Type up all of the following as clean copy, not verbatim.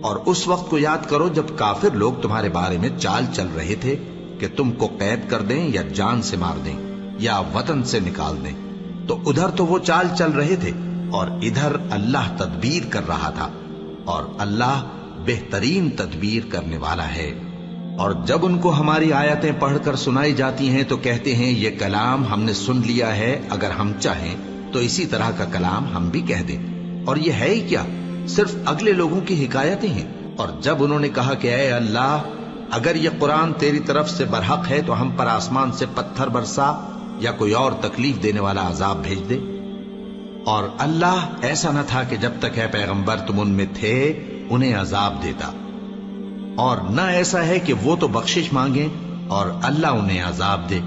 اور اس وقت کو یاد کرو جب کافر لوگ تمہارے بارے میں چال چل رہے تھے کہ تم کو قید کر دیں یا جان سے مار دیں یا وطن سے نکال دیں، تو ادھر تو وہ چال چل رہے تھے اور ادھر اللہ تدبیر کر رہا تھا، اور اللہ بہترین تدبیر کرنے والا ہے۔ اور جب ان کو ہماری آیتیں پڑھ کر سنائی جاتی ہیں تو کہتے ہیں یہ کلام ہم نے سن لیا ہے، اگر ہم چاہیں تو اسی طرح کا کلام ہم بھی کہہ دیں، اور یہ ہے ہی کیا، صرف اگلے لوگوں کی حکایتیں ہیں۔ اور جب انہوں نے کہا کہ اے اللہ، اگر یہ قرآن تیری طرف سے برحق ہے تو ہم پر آسمان سے پتھر برسا یا کوئی اور تکلیف دینے والا عذاب بھیج دے۔ اور اللہ ایسا نہ تھا کہ جب تک ہے پیغمبر تم ان میں تھے انہیں عذاب دیتا، اور نہ ایسا ہے کہ وہ تو بخشش مانگیں اور اللہ انہیں عذاب دے۔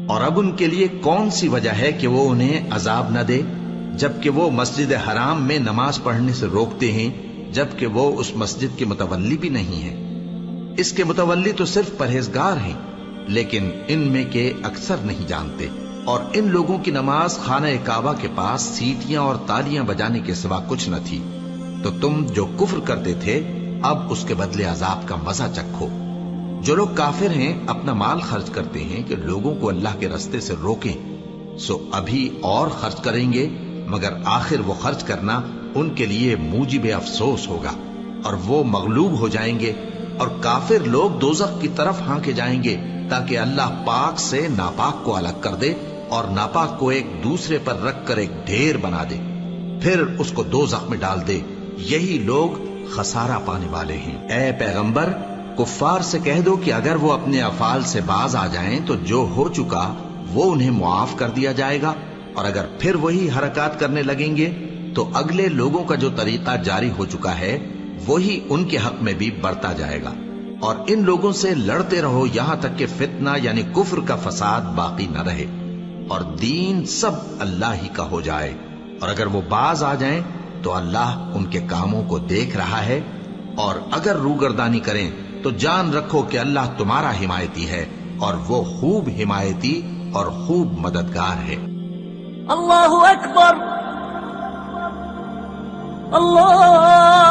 اور اب ان کے لیے کون سی وجہ ہے کہ وہ انہیں عذاب نہ دے، جبکہ وہ مسجد حرام میں نماز پڑھنے سے روکتے ہیں، جبکہ وہ اس مسجد کے متولی بھی نہیں ہیں۔ اس کے متولی تو صرف پرہیزگار ہیں، لیکن ان میں کے اکثر نہیں جانتے۔ اور ان لوگوں کی نماز خانہ کعبہ کے پاس سیٹیاں اور تالیاں بجانے کے سوا کچھ نہ تھی، تو تم جو کفر کرتے تھے اب اس کے بدلے عذاب کا مزہ چکھو۔ جو لوگ کافر ہیں اپنا مال خرچ کرتے ہیں کہ لوگوں کو اللہ کے رستے سے روکیں، سو ابھی اور خرچ کریں گے، مگر آخر وہ خرچ کرنا ان کے لیے موجب افسوس ہوگا، اور وہ مغلوب ہو جائیں گے، اور کافر لوگ دوزخ کی طرف ہانکے جائیں گے تاکہ اللہ پاک سے ناپاک کو الگ کر دے اور ناپاک کو ایک دوسرے پر رکھ کر ایک ڈھیر بنا دے، پھر اس کو دوزخ میں ڈال دے۔ یہی لوگ خسارہ پانے والے ہیں۔ اے پیغمبر، کفار سے کہہ دو کہ اگر وہ اپنے افعال سے باز آ جائیں تو جو ہو چکا وہ انہیں معاف کر دیا جائے گا، اور اگر پھر وہی حرکات کرنے لگیں گے تو اگلے لوگوں کا جو طریقہ جاری ہو چکا ہے وہی ان کے حق میں بھی برتا جائے گا۔ اور ان لوگوں سے لڑتے رہو یہاں تک کہ فتنہ یعنی کفر کا فساد باقی نہ رہے، اور دین سب اللہ ہی کا ہو جائے۔ اور اگر وہ باز آ جائیں تو اللہ ان کے کاموں کو دیکھ رہا ہے، اور اگر روگردانی کریں تو جان رکھو کہ اللہ تمہارا حمایتی ہے، اور وہ خوب حمایتی اور خوب مددگار ہے۔ اللہ اکبر، اللہ